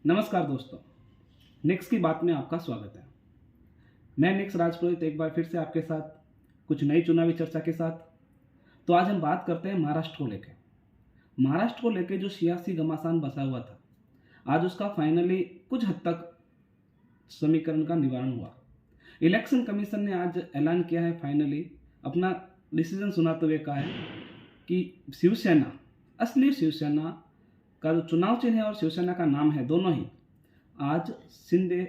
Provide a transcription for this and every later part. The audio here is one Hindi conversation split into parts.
नमस्कार दोस्तों, निक्स की बात में आपका स्वागत है। मैं निक्स राजपुरोहित एक बार फिर से आपके साथ कुछ नई चुनावी चर्चा के साथ। तो आज हम बात करते हैं महाराष्ट्र को लेके। महाराष्ट्र को लेके जो सियासी घमासान बसा हुआ था, आज उसका फाइनली कुछ हद तक समीकरण का निवारण हुआ। इलेक्शन कमीशन ने आज ऐलान किया है, फाइनली अपना डिसीजन सुनाते हुए कहा है कि शिवसेना, असली शिवसेना का जो चुनाव चिन्ह है और शिवसेना का नाम है, दोनों ही आज शिंदे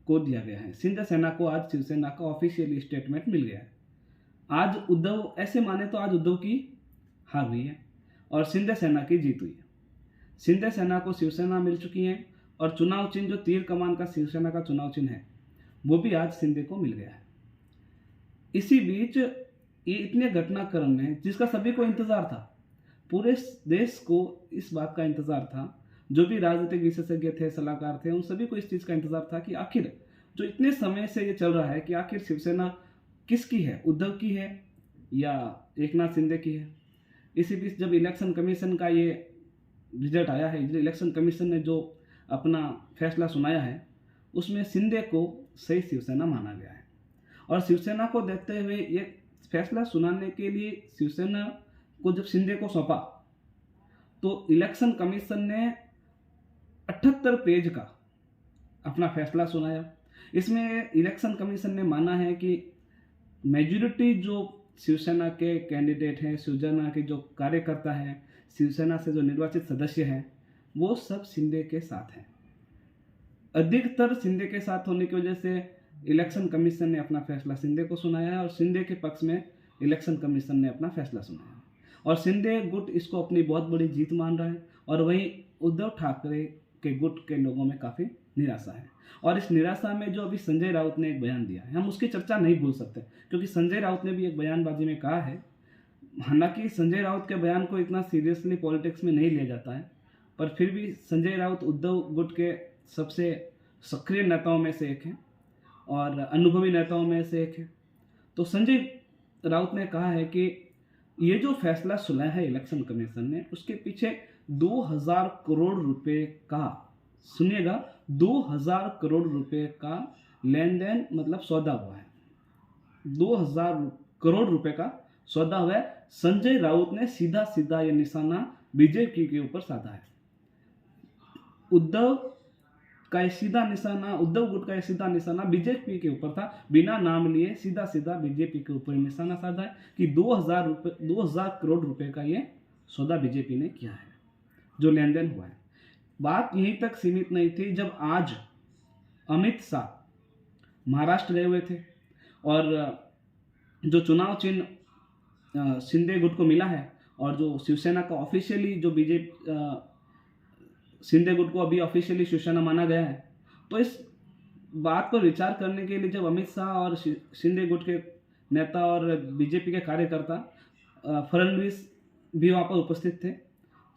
को दिया गया है। शिंदे सेना को आज शिवसेना का ऑफिशियली स्टेटमेंट मिल गया है। आज उद्धव, ऐसे माने तो आज उद्धव की हार हुई है और शिंदे सेना की जीत हुई है। शिंदे सेना को शिवसेना मिल चुकी है और चुनाव चिन्ह जो तीर कमान का शिवसेना का चुनाव चिन्ह है, वो भी आज शिंदे को मिल गया है। इसी बीच ये इतने घटनाक्रम है जिसका सभी को इंतजार था, पूरे देश को इस बात का इंतजार था, जो भी राजनीतिक विशेषज्ञ थे, सलाहकार थे, उन सभी को इस चीज़ का इंतजार था कि आखिर जो इतने समय से ये चल रहा है कि आखिर शिवसेना किसकी है, उद्धव की है या एकनाथ शिंदे की है। इसी बीच जब इलेक्शन कमीशन का ये रिजल्ट आया है, इलेक्शन कमीशन ने जो अपना फैसला सुनाया है, उसमें शिंदे को सही शिवसेना माना गया है। और शिवसेना को देखते हुए ये फैसला सुनाने के लिए शिवसेना को जब शिंदे को सौंपा, तो इलेक्शन कमीशन ने 78 पेज का अपना फैसला सुनाया। इसमें इलेक्शन कमीशन ने माना है कि मेजॉरिटी जो शिवसेना के कैंडिडेट हैं, शिवसेना के जो कार्यकर्ता हैं, शिवसेना से जो निर्वाचित सदस्य हैं, वो सब शिंदे के साथ हैं। अधिकतर शिंदे के साथ होने की वजह से इलेक्शन कमीशन ने अपना फैसला शिंदे को सुनाया है और शिंदे के पक्ष में इलेक्शन कमीशन ने अपना फैसला सुनाया और शिंदे गुट इसको अपनी बहुत बड़ी जीत मान रहा है। और वहीं उद्धव ठाकरे के गुट के लोगों में काफ़ी निराशा है। और इस निराशा में जो अभी संजय राउत ने एक बयान दिया है, हम उसकी चर्चा नहीं भूल सकते, क्योंकि संजय राउत ने भी एक बयानबाजी में कहा है, हालांकि संजय राउत के बयान को इतना सीरियसली पॉलिटिक्स में नहीं लिया जाता है, पर फिर भी संजय राउत उद्धव गुट के सबसे सक्रिय नेताओं में से एक हैं और अनुभवी नेताओं में से एक है। तो संजय राउत ने कहा है कि ये जो फैसला सुनाया है इलेक्शन कमीशन ने, उसके पीछे 2000 करोड़ रुपए का, सुनिएगा, 2000 करोड़ रुपए का लेन देन, मतलब सौदा हुआ है। 2000 करोड़ रुपए का सौदा हुआ है। संजय राउत ने सीधा सीधा ये निशाना बीजेपी के ऊपर साधा है। उद्धव का सीधा निशाना, उद्धव गुट का सीधा निशाना बीजेपी के ऊपर था, बिना नाम लिए सीधा सीधा बीजेपी के ऊपर निशाना साधा है कि 2000 करोड़ रुपए का ये सौदा बीजेपी ने किया है, जो लेन देन हुआ है। बात यहीं तक सीमित नहीं थी। जब आज अमित शाह महाराष्ट्र गए हुए थे और जो चुनाव चिन्ह शिंदे गुट को मिला है और जो शिवसेना का ऑफिशियली, जो बीजेपी शिंदे गुट को अभी ऑफिशियली शिवसेना माना गया है, तो इस बात पर विचार करने के लिए जब अमित शाह और शिंदे गुट के नेता और बीजेपी के कार्यकर्ता फडणवीस भी वहाँ पर उपस्थित थे,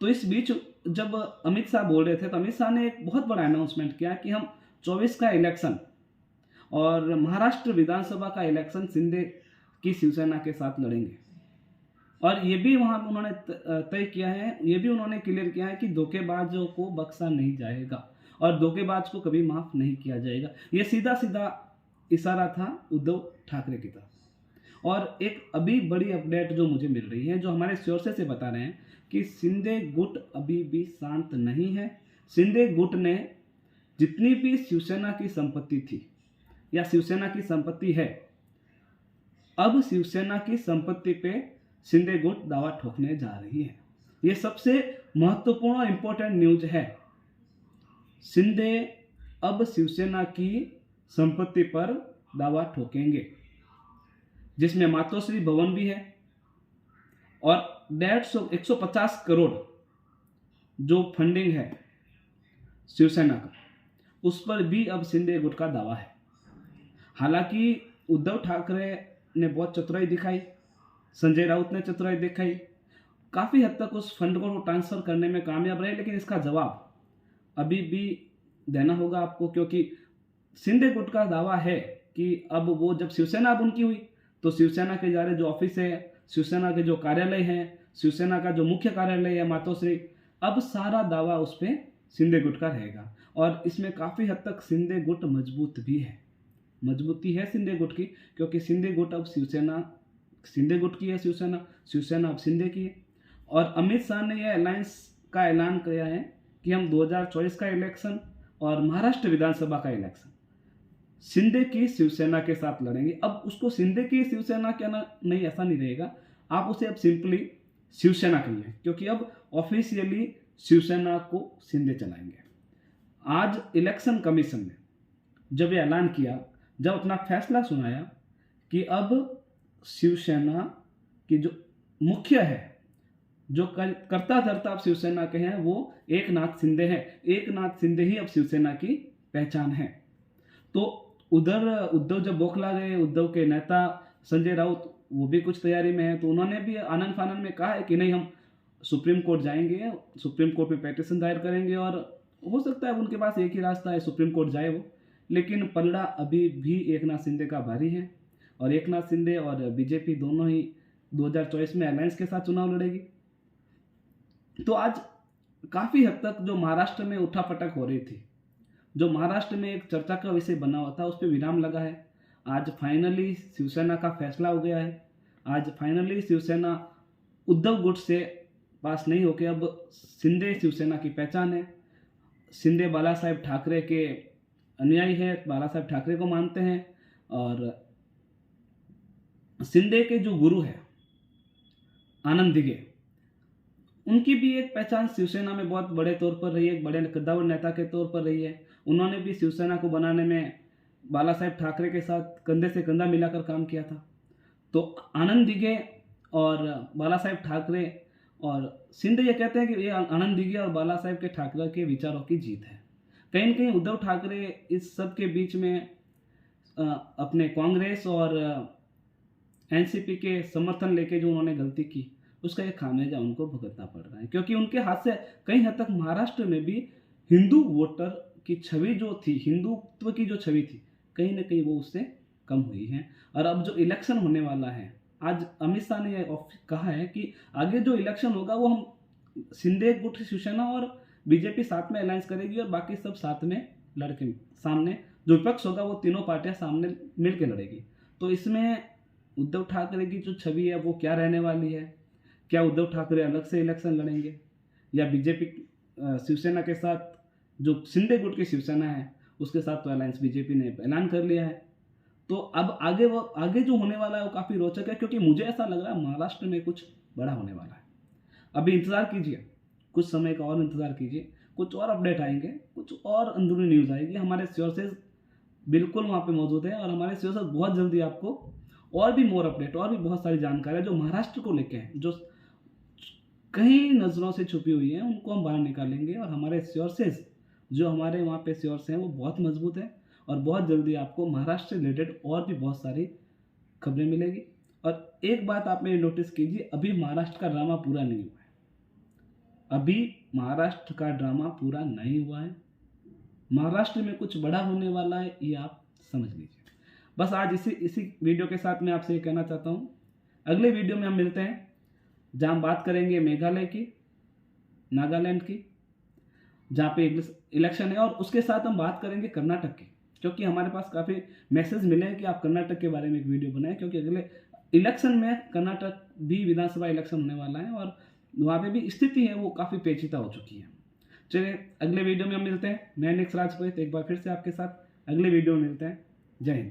तो इस बीच जब अमित शाह बोल रहे थे, तो अमित शाह ने एक बहुत बड़ा अनाउंसमेंट किया कि हम 24 का इलेक्शन और महाराष्ट्र विधानसभा का इलेक्शन शिंदे की शिवसेना के साथ लड़ेंगे। और ये भी वहाँ उन्होंने तय किया है, ये भी उन्होंने क्लियर किया है कि धोखेबाजों को बख्शा नहीं जाएगा और धोखेबाज को कभी माफ़ नहीं किया जाएगा। ये सीधा सीधा इशारा था उद्धव ठाकरे की तरफ। और एक अभी बड़ी अपडेट जो मुझे मिल रही है, जो हमारे सोर्सेस से बता रहे हैं कि शिंदे गुट अभी भी शांत नहीं है। शिंदे गुट ने जितनी भी शिवसेना की संपत्ति थी या शिवसेना की संपत्ति है, अब शिवसेना की संपत्ति पे शिंदे गुट दावा ठोकने जा रही है। ये सबसे महत्वपूर्ण और इंपॉर्टेंट न्यूज है। शिंदे अब शिवसेना की संपत्ति पर दावा ठोकेंगे, जिसमें मातोश्री भवन भी है और 150 करोड़ जो फंडिंग है शिवसेना का, उस पर भी अब शिंदे गुट का दावा है। हालांकि उद्धव ठाकरे ने बहुत चतुराई दिखाई, संजय राउत ने चतुराई दिखाई, काफ़ी हद तक उस फंड को ट्रांसफ़र करने में कामयाब रहे, लेकिन इसका जवाब अभी भी देना होगा आपको, क्योंकि शिंदे गुट का दावा है कि अब वो, जब शिवसेना अब उनकी हुई, तो शिवसेना के जा जो ऑफिस है, शिवसेना के जो कार्यालय हैं, शिवसेना का जो मुख्य कार्यालय है मातोश्री, अब सारा दावा उस पर शिंदे गुट का रहेगा। और इसमें काफ़ी हद तक शिंदे गुट मजबूत भी है, मजबूती है शिंदे गुट की, क्योंकि शिंदे गुट अब शिवसेना, शिंदे गुट की है शिवसेना, शिवसेना अब शिंदे की है। और अमित शाह ने यह अलायंस का ऐलान किया है कि हम 2024 का इलेक्शन और महाराष्ट्र विधानसभा का इलेक्शन शिंदे की शिवसेना के साथ लड़ेंगे। अब उसको शिंदे की शिवसेना कहना नहीं, ऐसा नहीं रहेगा, आप उसे अब सिंपली शिवसेना कहिए, क्योंकि अब ऑफिशियली शिवसेना को शिंदे चलाएंगे। आज इलेक्शन कमीशन ने जब ये ऐलान किया, जब अपना फैसला सुनाया कि अब शिवसेना की जो मुख्य है, जो करता धरता अब शिवसेना के हैं, वो एकनाथ शिंदे हैं। एकनाथ शिंदे ही अब शिवसेना की पहचान है। तो उधर उद्धव जब बौखला गए, उद्धव के नेता संजय राउत वो भी कुछ तैयारी में है, तो उन्होंने भी आनन फानन में कहा है कि नहीं, हम सुप्रीम कोर्ट जाएंगे, सुप्रीम कोर्ट में पिटीशन दायर करेंगे, और हो सकता है उनके पास एक ही रास्ता है, सुप्रीम कोर्ट जाए वो। लेकिन पलड़ा अभी भी एकनाथ शिंदे का भारी है, और एकनाथ शिंदे और बीजेपी दोनों ही 2024 में अलायंस के साथ चुनाव लड़ेगी। तो आज काफ़ी हद तक जो महाराष्ट्र में उठापटक हो रही थी, जो महाराष्ट्र में एक चर्चा का विषय बना हुआ था, उस पर विराम लगा है। आज फाइनली शिवसेना का फैसला हो गया है। आज फाइनली शिवसेना उद्धव गुट से पास नहीं होकर अब शिंदे शिवसेना की पहचान है। शिंदे बाला साहेब ठाकरे के अनुयायी है, बाला साहेब ठाकरे को मानते हैं, और शिंदे के जो गुरु है आनंद दिघे, उनकी भी एक पहचान शिवसेना में बहुत बड़े तौर पर रही है, एक बड़े कद्दावर नेता के तौर पर रही है। उन्होंने भी शिवसेना को बनाने में बाला साहेब ठाकरे के साथ कंधे से कंधा मिलाकर काम किया था। तो आनंद दिघे और बाला साहेब ठाकरे और शिंदे ये कहते हैं कि ये आनंद दिघे और बाला साहेब के ठाकरे के विचारों की जीत है। कहीं न कहीं उद्धव ठाकरे इस सब के बीच में अपने कांग्रेस और एनसीपी के समर्थन लेके जो उन्होंने गलती की, उसका एक खामियाजा उनको भुगतना पड़ रहा है, क्योंकि उनके हाथ से कई हद तक महाराष्ट्र में भी हिंदू वोटर की छवि जो थी, हिंदुत्व की जो छवि थी, कहीं ना कहीं वो उससे कम हुई है। और अब जो इलेक्शन होने वाला है, आज अमित शाह ने कहा है कि आगे जो इलेक्शन होगा वो हम शिंदे गुट शिवसेना और बीजेपी साथ में अलायंस करेगी, और बाकी सब साथ में लड़के सामने जो विपक्ष होगा वो तीनों पार्टियां सामने मिल के लड़ेगी। तो इसमें उद्धव ठाकरे की जो छवि है वो क्या रहने वाली है? क्या उद्धव ठाकरे अलग से इलेक्शन लड़ेंगे, या बीजेपी शिवसेना के साथ, जो शिंदे गुट की शिवसेना है उसके साथ तो अलायंस बीजेपी ने ऐलान कर लिया है। तो अब आगे जो होने वाला है वो काफ़ी रोचक है, क्योंकि मुझे ऐसा लग रहा है महाराष्ट्र में कुछ बड़ा होने वाला है। अभी इंतज़ार कीजिए, कुछ समय का और इंतज़ार कीजिए, कुछ और अपडेट आएंगे, कुछ और अंदरूनी न्यूज़ आएगी। हमारे सोर्सेज बिल्कुल वहाँ पे मौजूद है, और हमारे सोर्सेज बहुत जल्दी आपको और भी मोर अपडेट, और भी बहुत सारी जानकारी जो महाराष्ट्र को लेके हैं, जो कई नज़रों से छुपी हुई है, उनको हम बाहर निकालेंगे। और हमारे सोर्सेज जो हमारे वहाँ पे सोर्स हैं वो बहुत मजबूत है, और बहुत जल्दी आपको महाराष्ट्र से रिलेटेड और भी बहुत सारी खबरें मिलेगी। और एक बात आप मेरी नोटिस कीजिए, अभी महाराष्ट्र का ड्रामा पूरा नहीं हुआ है, अभी महाराष्ट्र का ड्रामा पूरा नहीं हुआ है। महाराष्ट्र में कुछ बड़ा होने वाला है, ये आप समझ लीजिए। बस आज इसी वीडियो के साथ मैं आपसे ये कहना चाहता हूँ। अगले वीडियो में हम मिलते हैं, जहाँ हम बात करेंगे मेघालय की, नागालैंड की, जहाँ पे इलेक्शन है, और उसके साथ हम बात करेंगे कर्नाटक की, क्योंकि हमारे पास काफ़ी मैसेज मिले हैं कि आप कर्नाटक के बारे में एक वीडियो बनाएं, क्योंकि अगले इलेक्शन में कर्नाटक भी विधानसभा इलेक्शन होने वाला है, और वहाँ पे भी स्थिति है वो काफ़ी पेचीदा हो चुकी है। चलिए अगले वीडियो में हम मिलते हैं। मैं नेक्स्ट राजपुरोहित एक बार फिर से आपके साथ अगले वीडियो में मिलते हैं। जय हिंद।